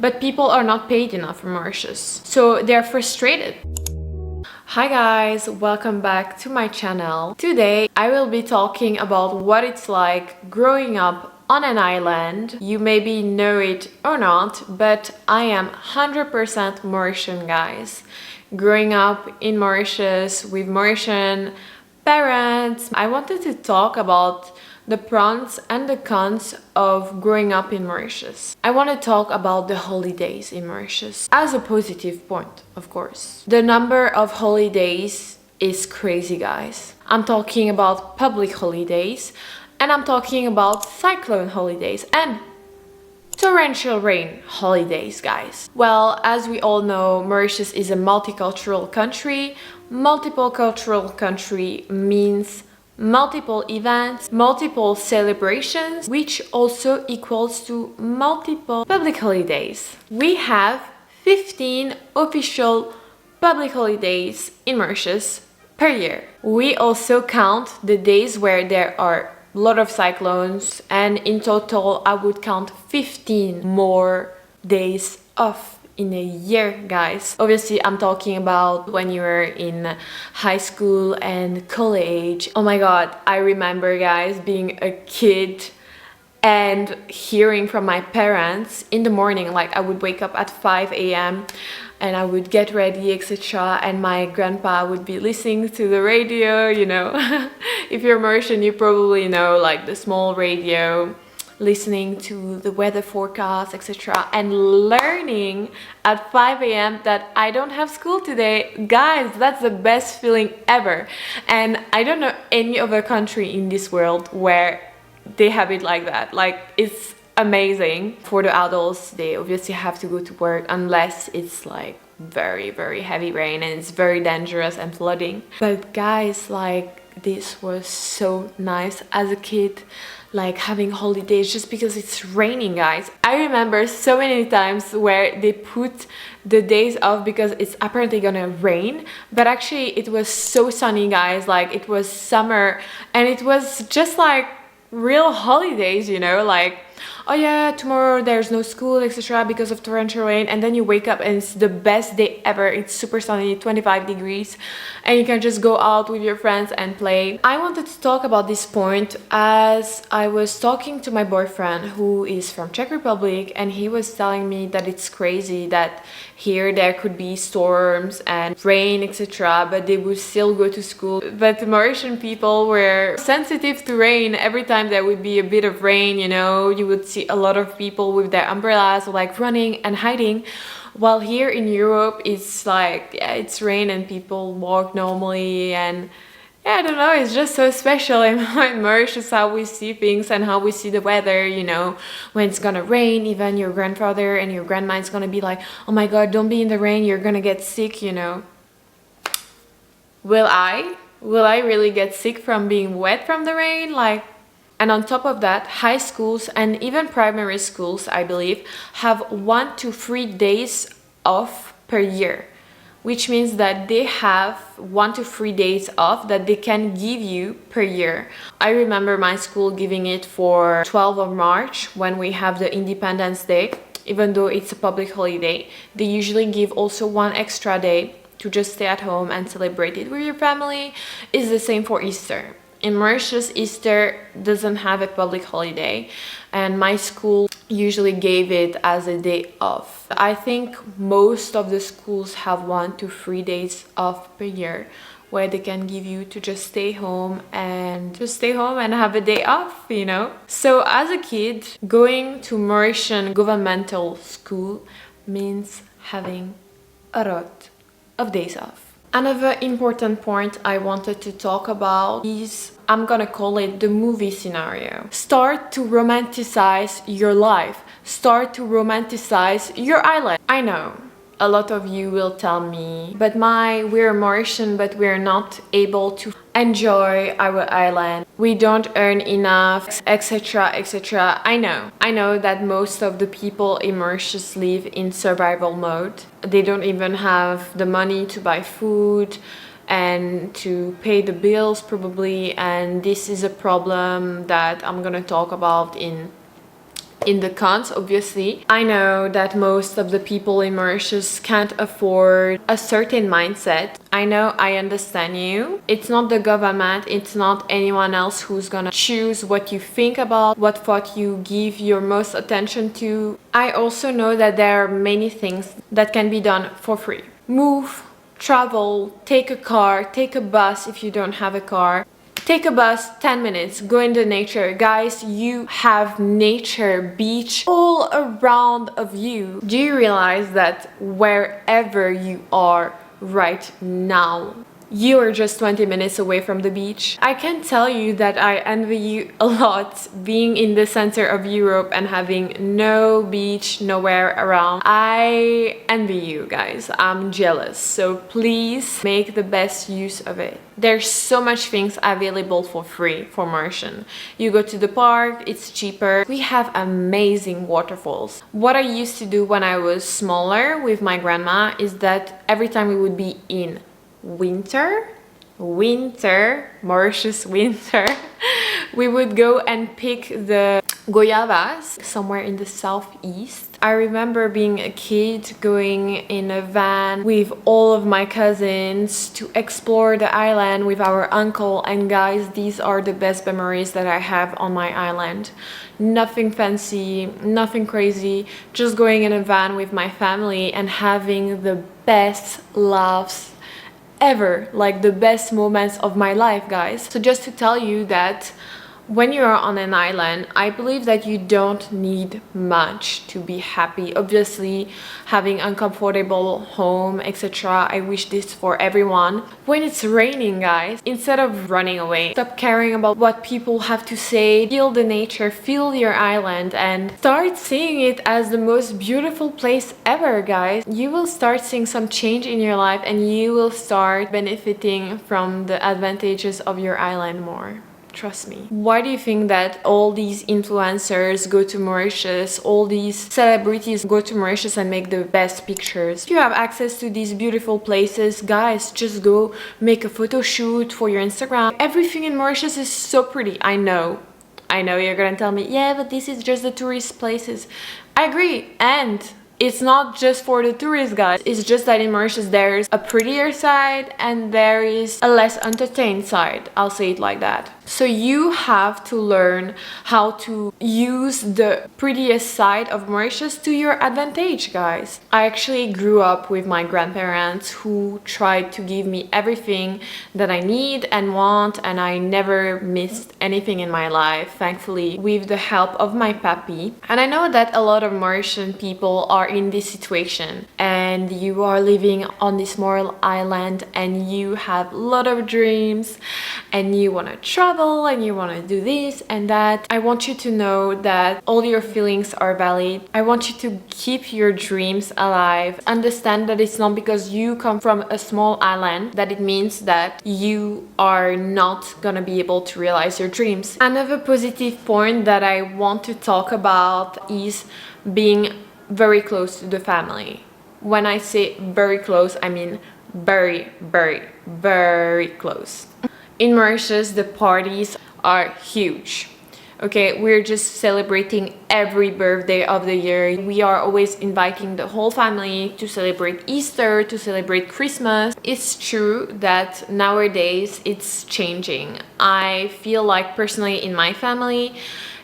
But people are not paid enough for Mauritius, so they're frustrated. Hi guys, welcome back to my channel. Today I will be talking about what it's like growing up on an island. You maybe know it or not, but I am 100% Mauritian, guys. Growing up in Mauritius with Mauritian parents, I wanted to talk about the pros and the cons of growing up in Mauritius. I want to talk about the holidays in Mauritius as a positive point, of course. The number of holidays is crazy, guys. I'm talking about public holidays, and I'm talking about cyclone holidays and torrential rain holidays, guys. Well, as we all know, Mauritius is a multicultural country. Multiple cultural country means multiple events, multiple celebrations, which also equals to multiple public holidays. We have 15 official public holidays in Mauritius per year. We also count the days where there are a lot of cyclones, and in total I would count 15 more days off in a year, guys. Obviously, I'm talking about when you were in high school and college. Oh my god, I remember, guys, being a kid and hearing from my parents in the morning. Like, I would wake up at 5 a.m. and I would get ready, etc. and my grandpa would be listening to the radio, you know. If you're Mauritian, you probably know, like, the small radio, listening to the weather forecast, etc. and learning at 5 a.m. that I don't have school today. Guys, that's the best feeling ever. And I don't know any other country in this world where they have it like that. Like, it's amazing. For the adults, they obviously have to go to work unless it's like very, very heavy rain and it's very dangerous and flooding. But guys, like, this was so nice as a kid, like having holidays just because it's raining, guys. I remember so many times where they put the days off because it's apparently gonna rain, but actually it was so sunny, guys. Like, it was summer and it was just like real holidays, you know, like, oh yeah, tomorrow there's no school, etc. because of torrential rain, and then you wake up and it's the best day ever. It's super sunny, 25 degrees, and you can just go out with your friends and play. I wanted to talk about this point as I was talking to my boyfriend who is from Czech Republic, and he was telling me that it's crazy that here there could be storms and rain, etc., but they would still go to school. But the Mauritian people were sensitive to rain. Every time there would be a bit of rain, you know, you would see a lot of people with their umbrellas, like running and hiding, while here in Europe it's like, yeah, it's rain and people walk normally. And yeah, I don't know, it's just so special in Mauritius how we see things and how we see the weather, you know. When it's gonna rain, even your grandfather and your grandma is gonna be like, oh my god, don't be in the rain, you're gonna get sick, you know. Will I really get sick from being wet from the rain? Like, and on top of that, high schools and even primary schools, I believe, have 1 to 3 days off per year, which means that they have 1 to 3 days off that they can give you per year. I remember my school giving it for 12th of March when we have the Independence Day. Even though it's a public holiday, they usually give also 1 extra day to just stay at home and celebrate it with your family. It's the same for Easter. In Mauritius, Easter doesn't have a public holiday, and my school usually gave it as a day off. I think most of the schools have 1 to 3 days off per year where they can give you to just stay home and have a day off, you know. So as a kid, going to Mauritian governmental school means having a lot of days off. Another important point I wanted to talk about is, I'm gonna call it the movie scenario. Start to romanticize your life. Start to romanticize your island. I know a lot of you will tell me, but we're Mauritian, but we're not able to enjoy our island. We don't earn enough, etc., etc. I know that most of the people in Mauritius live in survival mode. They don't even have the money to buy food and to pay the bills probably, and this is a problem that I'm gonna talk about in In the cons, obviously, I know that most of the people in Mauritius can't afford a certain mindset. I know, I understand you. It's not the government, it's not anyone else who's gonna choose what you think about, what thought you give your most attention to. I also know that there are many things that can be done for free. Move, travel, take a car, take a bus if you don't have a car. Take a bus, 10 minutes, go in the nature. Guys, you have nature, beach all around of you. Do you realize that wherever you are right now, you are just 20 minutes away from the beach? I can tell you that I envy you a lot being in the center of Europe and having no beach nowhere around. I envy you guys. I'm jealous. So please make the best use of it. There's so much things available for free for Mauritian. You go to the park, it's cheaper. We have amazing waterfalls. What I used to do when I was smaller with my grandma is that every time we would be in winter, Mauritius winter, we would go and pick the goyavas somewhere in the southeast. I remember being a kid going in a van with all of my cousins to explore the island with our uncle, and guys, these are the best memories that I have on my island. Nothing fancy, nothing crazy, just going in a van with my family and having the best laughs ever, like the best moments of my life, guys. So just to tell you that when you're on an island, I believe that you don't need much to be happy. Obviously, having uncomfortable home, etc. I wish this for everyone. When it's raining, guys, instead of running away, stop caring about what people have to say. Feel the nature, feel your island, and start seeing it as the most beautiful place ever, guys. You will start seeing some change in your life, and you will start benefiting from the advantages of your island more. Trust me. Why do you think that all these influencers go to Mauritius, all these celebrities go to Mauritius and make the best pictures? If you have access to these beautiful places, guys, just go make a photo shoot for your Instagram. Everything in Mauritius is so pretty. I know you're gonna tell me, yeah, but this is just the tourist places. I agree, and it's not just for the tourists, guys. It's just that in Mauritius there's a prettier side and there is a less entertained side. I'll say it like that. So you have to learn how to use the prettiest side of Mauritius to your advantage, guys. I actually grew up with my grandparents who tried to give me everything that I need and want, and I never missed anything in my life, thankfully, with the help of my papi. And I know that a lot of Mauritian people are in this situation, and you are living on this small island and you have a lot of dreams and you want to travel and you want to do this and that. I want you to know that all your feelings are valid. I want you to keep your dreams alive. Understand that it's not because you come from a small island that it means that you are not gonna be able to realize your dreams. Another positive point that I want to talk about is being very close to the family. When I say very close, I mean very, very, very close. In Mauritius, the parties are huge. Okay, we're just celebrating every birthday of the year. We are always inviting the whole family to celebrate Easter, to celebrate Christmas. It's true that nowadays it's changing. I feel like personally in my family,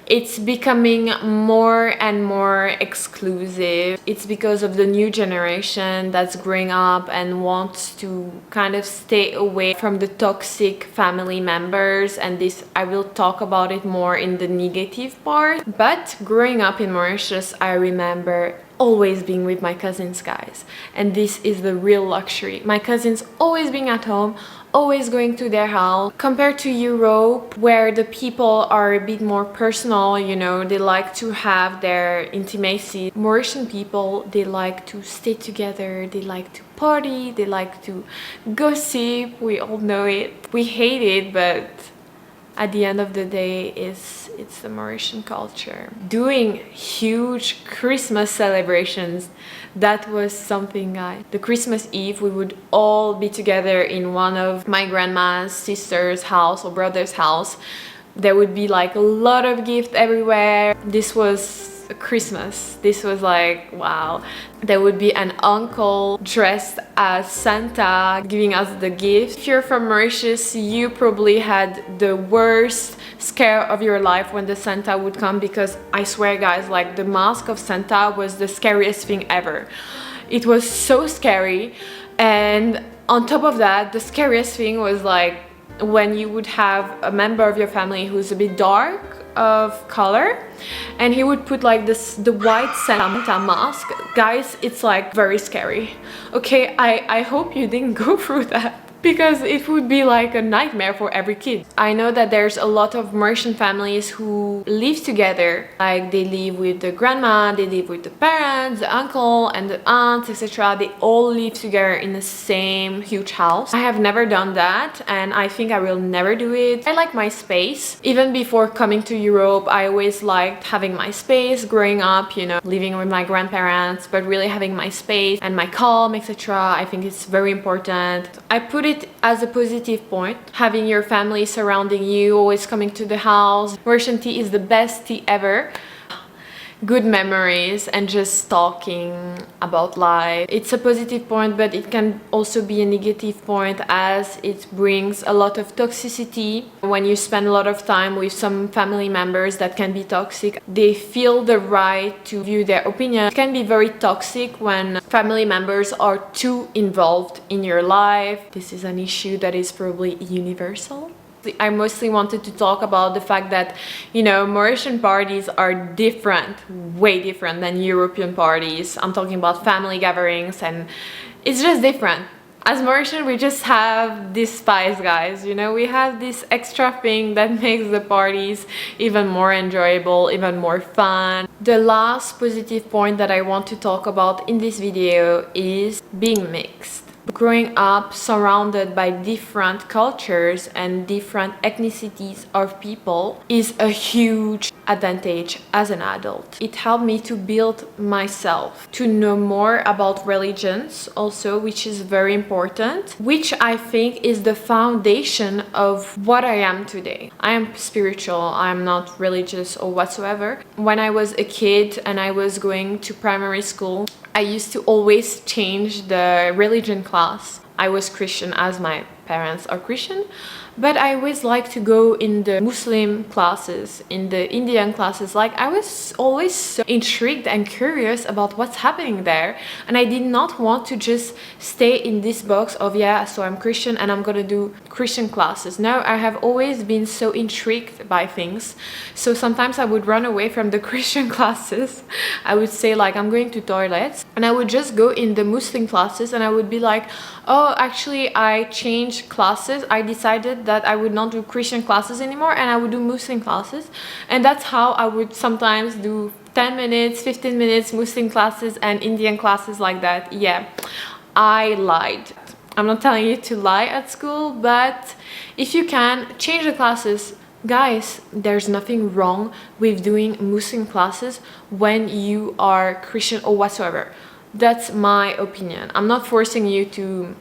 it's becoming more and more exclusive. It's because of the new generation that's growing up and wants to kind of stay away from the toxic family members, and this I will talk about it more in the negative part. But growing up in Mauritius, I remember always being with my cousins, guys, and this is the real luxury. My cousins always being at home, always going to their house. Compared to Europe, where the people are a bit more personal, you know, they like to have their intimacy. Mauritian people, they like to stay together, they like to party, they like to gossip. We all know it. We hate it, but at the end of the day, it's the Mauritian culture. Doing huge Christmas celebrations, that was something, guys. The Christmas Eve, we would all be together in one of my grandma's sister's house or brother's house. There would be like a lot of gifts everywhere. This was Christmas. This was like, wow. There would be an uncle dressed as Santa giving us the gift. If you're from Mauritius, you probably had the worst scare of your life when the Santa would come, because I swear guys, like the mask of Santa was the scariest thing ever. It was so scary. And on top of that, the scariest thing was like when you would have a member of your family who's a bit dark of color, and he would put like the white Santa mask. Guys, it's like very scary. Okay, I hope you didn't go through that, because it would be like a nightmare for every kid. I know that there's a lot of Mauritian families who live together, like they live with the grandma, they live with the parents, the uncle and the aunts, etc. They all live together in the same huge house. I have never done that, and I think I will never do it. I like my space. Even before coming to Europe, I always liked having my space growing up, you know, living with my grandparents, but really having my space and my calm, etc. I think it's very important. I put it as a positive point, having your family surrounding you, always coming to the house. Mauritian tea is the best tea ever. Good memories and just talking about life. It's a positive point, but it can also be a negative point, as it brings a lot of toxicity. When you spend a lot of time with some family members that can be toxic, they feel the right to view their opinion. It can be very toxic when family members are too involved in your life. This is an issue that is probably universal. I mostly wanted to talk about the fact that, you know, Mauritian parties are different, way different than European parties. I'm talking about family gatherings, and it's just different. As Mauritian, we just have this spice, guys, you know, we have this extra thing that makes the parties even more enjoyable, even more fun. The last positive point that I want to talk about in this video is being mixed. Growing up surrounded by different cultures and different ethnicities of people is a huge advantage as an adult. It helped me to build myself, to know more about religions also, which is very important, which I think is the foundation of what I am today. I am spiritual, I am not religious or whatsoever. When I was a kid and I was going to primary school, I used to always change the religion class. I was Christian, as my parents are Christian, but I always like to go in the Muslim classes, in the Indian classes. Like, I was always so intrigued and curious about what's happening there, and I did not want to just stay in this box of, yeah, so I'm Christian and I'm gonna do Christian classes. No, I have always been so intrigued by things, so sometimes I would run away from the Christian classes. I would say like, I'm going to toilets, and I would just go in the Muslim classes, and I would be like, oh, actually I changed classes. I decided that I would not do Christian classes anymore and I would do Muslim classes, and that's how I would sometimes do 10 minutes, 15 minutes Muslim classes and Indian classes like that. Yeah, I lied. I'm not telling you to lie at school, but if you can, change the classes. Guys, there's nothing wrong with doing Muslim classes when you are Christian or whatsoever. That's my opinion. I'm not forcing you to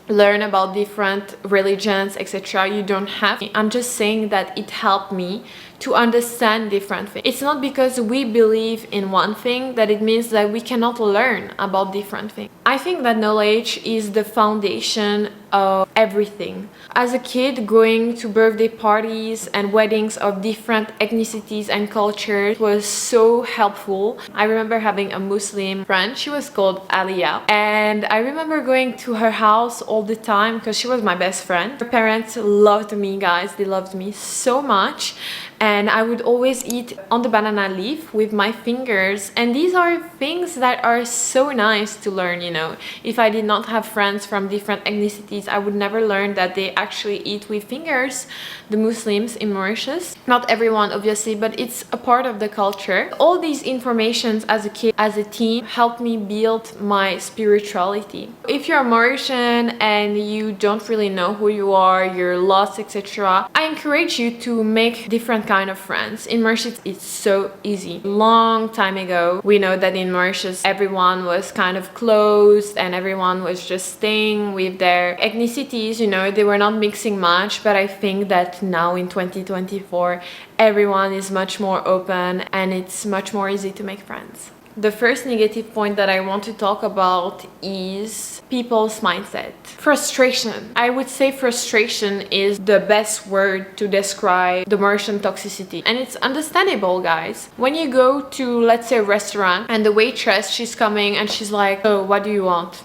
learn about different religions, etc. You don't have to. I'm just saying that it helped me to understand different things. It's not because we believe in one thing that it means that we cannot learn about different things. I think that knowledge is the foundation of everything. As a kid, going to birthday parties and weddings of different ethnicities and cultures was so helpful. I remember having a Muslim friend. She was called Aliyah, and I remember going to her house all the time because she was my best friend. Her parents loved me, guys. They loved me so much, and I would always eat on the banana leaf with my fingers, and these are things that are so nice to learn, you know. If I did not have friends from different ethnicities, I would never learn that they actually eat with fingers, the Muslims in Mauritius. Not everyone, obviously, but it's a part of the culture. All these informations as a kid, as a teen, helped me build my spirituality. If you're Mauritian and you don't really know who you are, you're lost, etc., I encourage you to make different kind of friends. In Mauritius, it's so easy. Long time ago, we know that in Mauritius, everyone was kind of closed and everyone was just staying with their ethnicities, you know, they were not mixing much, but I think that now in 2024 everyone is much more open and it's much more easy to make friends. The first negative point that I want to talk about is people's mindset. Frustration. I would say frustration is the best word to describe the Mauritian toxicity. And it's understandable, guys. When you go to, let's say, a restaurant and the waitress, she's coming and she's like, oh, what do you want?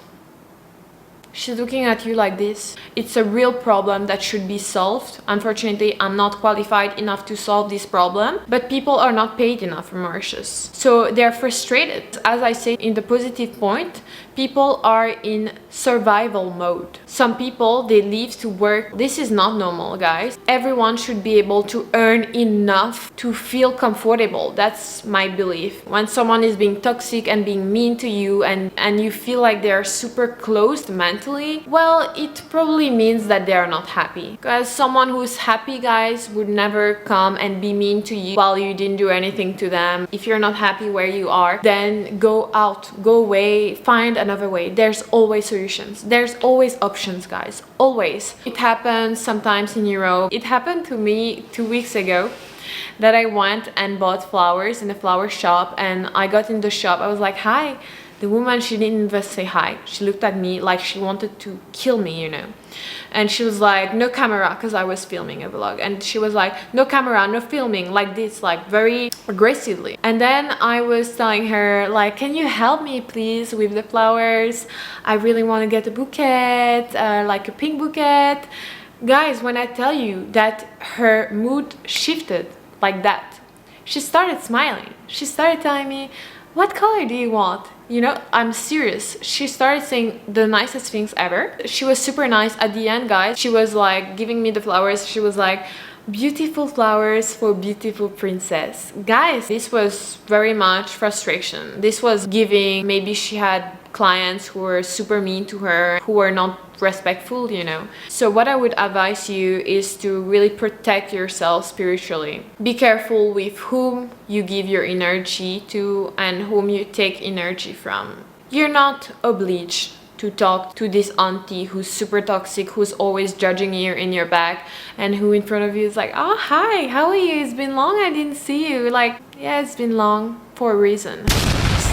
She's looking at you like this. It's a real problem that should be solved. Unfortunately, I'm not qualified enough to solve this problem, but people are not paid enough for Mauritius. So they're frustrated. As I say in the positive point, people are in survival mode. Some people, they leave to work. This is not normal, guys. Everyone should be able to earn enough to feel comfortable. That's my belief. When someone is being toxic and being mean to you and you feel like they're super closed mentally, well, it probably means that they are not happy. Because someone who's happy, guys, would never come and be mean to you while you didn't do anything to them. If you're not happy where you are, then go out, go away, find another way. There's always solutions. There's always options, guys. Always. It happens sometimes in Europe. It happened to me 2 weeks ago that I went and bought flowers in a flower shop, and I got in the shop. I was like, hi. The woman, she didn't even say hi. She looked at me like she wanted to kill me, you know. And she was like, no camera, because I was filming a vlog. And she was like, no camera, no filming, like this, like very aggressively. And then I was telling her, like, can you help me please with the flowers? I really want to get a bouquet, like a pink bouquet. Guys, when I tell you that her mood shifted like that, she started smiling. She started telling me, what color do you want? You know, I'm serious. She started saying the nicest things ever. She was super nice at the end, guys. She was like giving me the flowers. She was like, beautiful flowers for beautiful princess. Guys, this was very much frustration. This was giving, maybe she had clients who were super mean to her, who were not respectful, you know. So what I would advise you is to really protect yourself spiritually. Be careful with whom you give your energy to and whom you take energy from. You're not obliged to talk to this auntie who's super toxic, who's always judging you in your back, and who in front of you is like, oh, hi, how are you? It's been long, I didn't see you. Like, yeah, it's been long for a reason.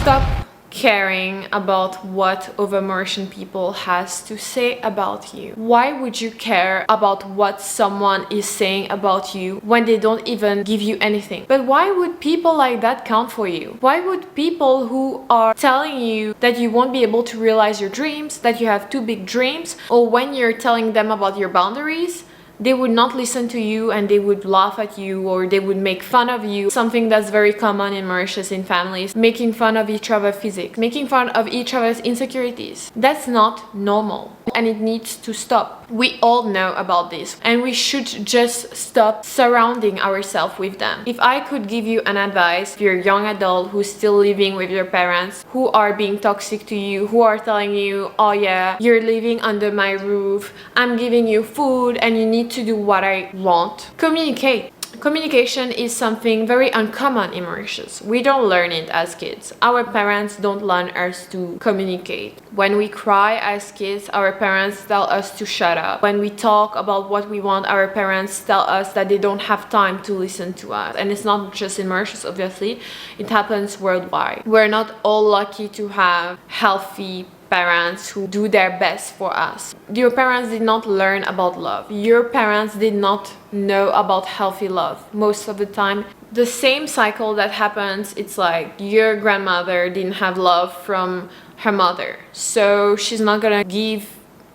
Stop caring about what other Mauritian people has to say about you. Why would you care about what someone is saying about you when they don't even give you anything? But why would people like that count for you? Why would people who are telling you that you won't be able to realize your dreams, that you have too big dreams, or when you're telling them about your boundaries, they would not listen to you and they would laugh at you or they would make fun of you. Something that's very common in Mauritius in families, making fun of each other's physique, making fun of each other's insecurities. That's not normal and it needs to stop. We all know about this and we should just stop surrounding ourselves with them. If I could give you an advice, if you're a young adult who's still living with your parents, who are being toxic to you, who are telling you, oh yeah, you're living under my roof, I'm giving you food and you need to do what I want. Communicate. Communication is something very uncommon in Mauritius. We don't learn it as kids. Our parents don't learn us to communicate. When we cry as kids, our parents tell us to shut up. When we talk about what we want, our parents tell us that they don't have time to listen to us. And it's not just in Mauritius, obviously. It happens worldwide. We're not all lucky to have healthy parents who do their best for us. Your parents did not learn about love. Your parents did not know about healthy love. Most of the time, the same cycle that happens, it's like your grandmother didn't have love from her mother. So she's not gonna give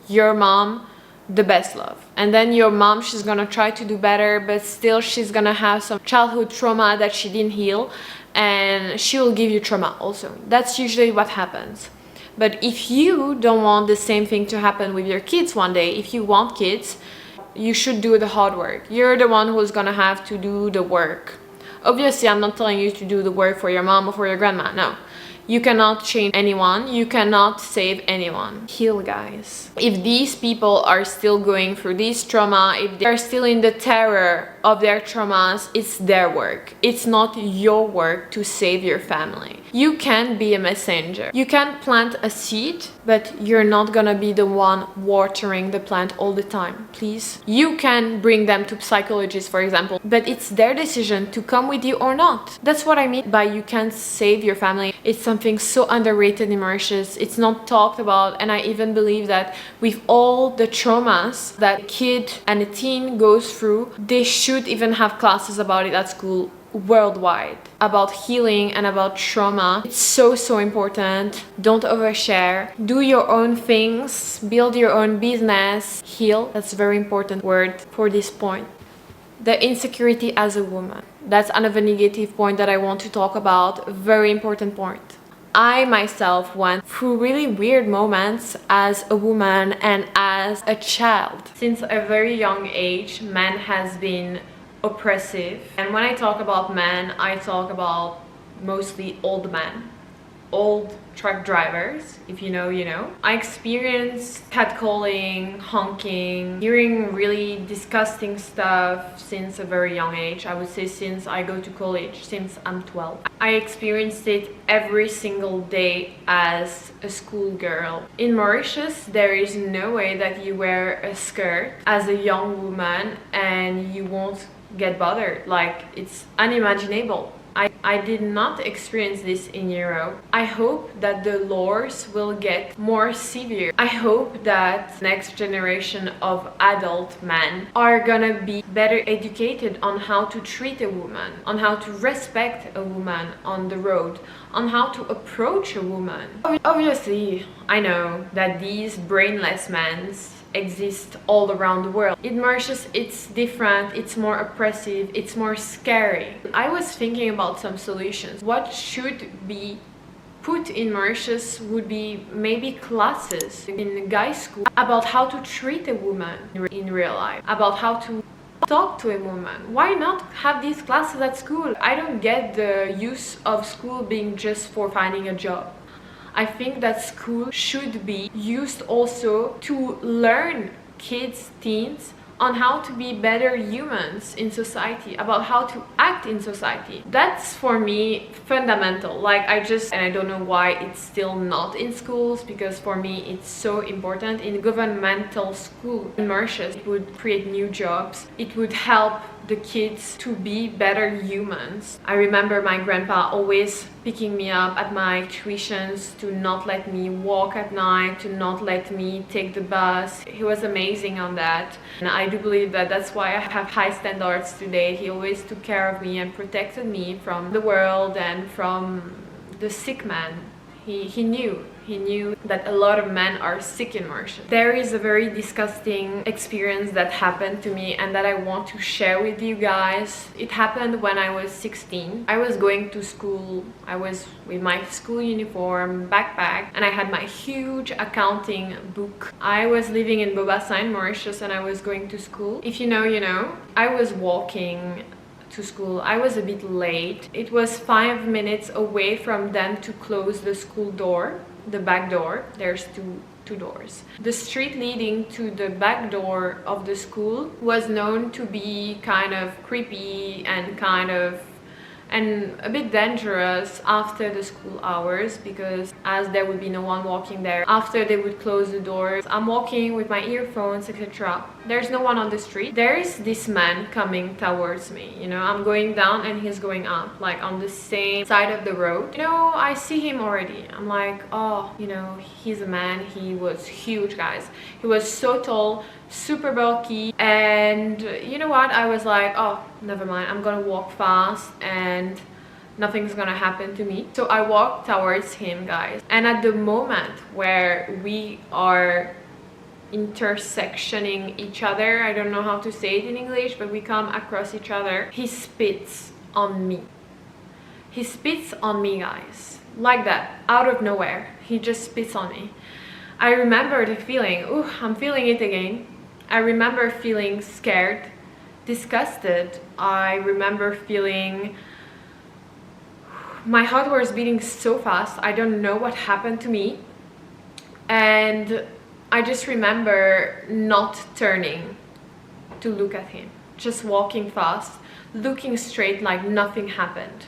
your mom the best love. And then your mom, she's gonna try to do better, but still she's gonna have some childhood trauma that she didn't heal, and she will give you trauma also. That's usually what happens. But if you don't want the same thing to happen with your kids one day, if you want kids, you should do the hard work. You're the one who's gonna have to do the work. Obviously, I'm not telling you to do the work for your mom or for your grandma, no. You cannot change anyone. You cannot save anyone. Heal, guys. If these people are still going through this trauma, if they're still in the terror of their traumas, it's their work. It's not your work to save your family. You can be a messenger. You can plant a seed, but you're not gonna be the one watering the plant all the time, please. You can bring them to psychologists, for example, but it's their decision to come with you or not. That's what I mean by you can't save your family. It's something so underrated in Mauritius. It's not talked about, and I even believe that with all the traumas that a kid and a teen goes through, they should even have classes about it at school worldwide, about healing and about trauma. It's so important. Don't overshare. Do your own things. Build your own business. Heal. That's a very important word for this point. The insecurity as a woman. That's another negative point that I want to talk about. A very important point. I myself went through really weird moments as a woman and as a child. Since a very young age, man has been oppressive. And when I talk about men, I talk about mostly old men, old truck drivers. If you know, you know. I experienced catcalling, honking, hearing really disgusting stuff since a very young age. I would say since I go to college, since I'm 12. I experienced it every single day as a schoolgirl. In Mauritius, there is no way that you wear a skirt as a young woman and you won't get bothered. Like, it's unimaginable. I did not experience this in Europe. I hope that the laws will get more severe. I hope that next generation of adult men are gonna be better educated on how to treat a woman, on how to respect a woman on the road, on how to approach a woman. Obviously, I know that these brainless men exist all around the world. In Mauritius, it's different, it's more oppressive, it's more scary. I was thinking about some solutions. What should be put in Mauritius would be maybe classes in guy school about how to treat a woman in real life, about how to talk to a woman. Why not have these classes at school? I don't get the use of school being just for finding a job. I think that school should be used also to learn kids, teens, on how to be better humans in society, about how to act in society. That's for me fundamental. Like, and I don't know why it's still not in schools, because for me it's so important. In governmental school in Mauritius, it would create new jobs. It would help the kids to be better humans. I remember my grandpa always picking me up at my tuitions, to not let me walk at night, to not let me take the bus. He was amazing on that, and I do believe that that's why I have high standards today. He always took care of me and protected me from the world and from the sick man. He knew that a lot of men are sick in Mauritius. There is a very disgusting experience that happened to me and that I want to share with you guys. It happened when I was 16. I was going to school. I was with my school uniform, backpack, and I had my huge accounting book. I was living in Bobassa in Mauritius and I was going to school. If you know, you know. I was walking to school. I was a bit late. It was 5 minutes away from them to close the school door, the back door. There's two doors. The street leading to the back door of the school was known to be kind of creepy and a bit dangerous after the school hours, because as there would be no one walking there after they would close the doors. I'm walking with my earphones, etc. There's no one on the street. There is this man coming towards me, you know. I'm going down and he's going up, like on the same side of the road. You know, I see him already. I'm like, oh, you know, he's a man. He was huge, guys. He was so tall, super bulky, and you know what, I was like, oh, never mind, I'm gonna walk fast and nothing's gonna happen to me. So I walked towards him, guys, and at the moment where we are intersectioning each other, I don't know how to say it in English, but we come across each other, he spits on me. He spits on me, guys, like that, out of nowhere. He just spits on me. I remember the feeling, ooh, I'm feeling it again. I remember feeling scared, disgusted. I remember feeling My heart was beating so fast. I don't know what happened to me. And I just remember not turning to look at him. Just walking fast, looking straight like nothing happened.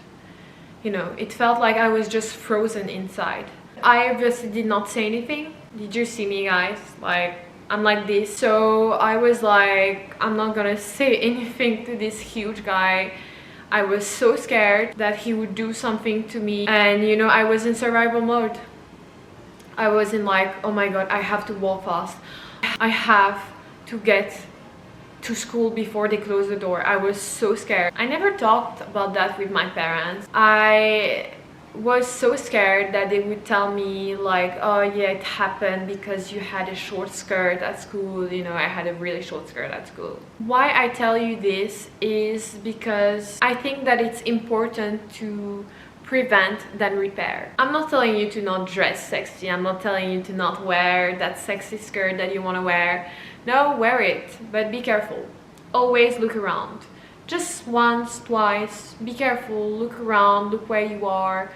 You know, it felt like I was just frozen inside. I obviously did not say anything. Did you see me, guys? Like, I'm like this. So I was like, I'm not gonna say anything to this huge guy. I was so scared that he would do something to me. And you know, I was in survival mode. I was in like, oh my god, I have to walk fast. I have to get to school before they close the door. I was so scared. I never talked about that with my parents. I was so scared that they would tell me like, oh yeah, it happened because you had a short skirt at school. You know, I had a really short skirt at school. Why I tell you this is because I think that it's important to prevent than repair. I'm not telling you to not dress sexy. I'm not telling you to not wear that sexy skirt that you want to wear. No, wear it, but be careful. Always look around. Just once, twice, be careful, look around, look where you are,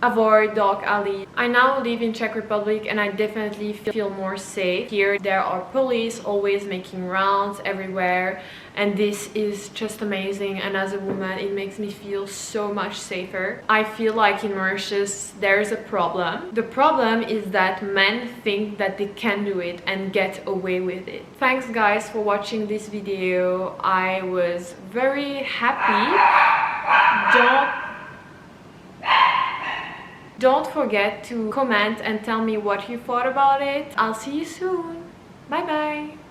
avoid dark alleys. I now live in Czech Republic and I definitely feel more safe. Here there are police always making rounds everywhere, and this is just amazing, and as a woman it makes me feel so much safer. I feel like in Mauritius there is a problem. The problem is that men think that they can do it and get away with it. Thanks guys for watching this video. I was very happy. Don't forget to comment and tell me what you thought about it. I'll see you soon. Bye bye.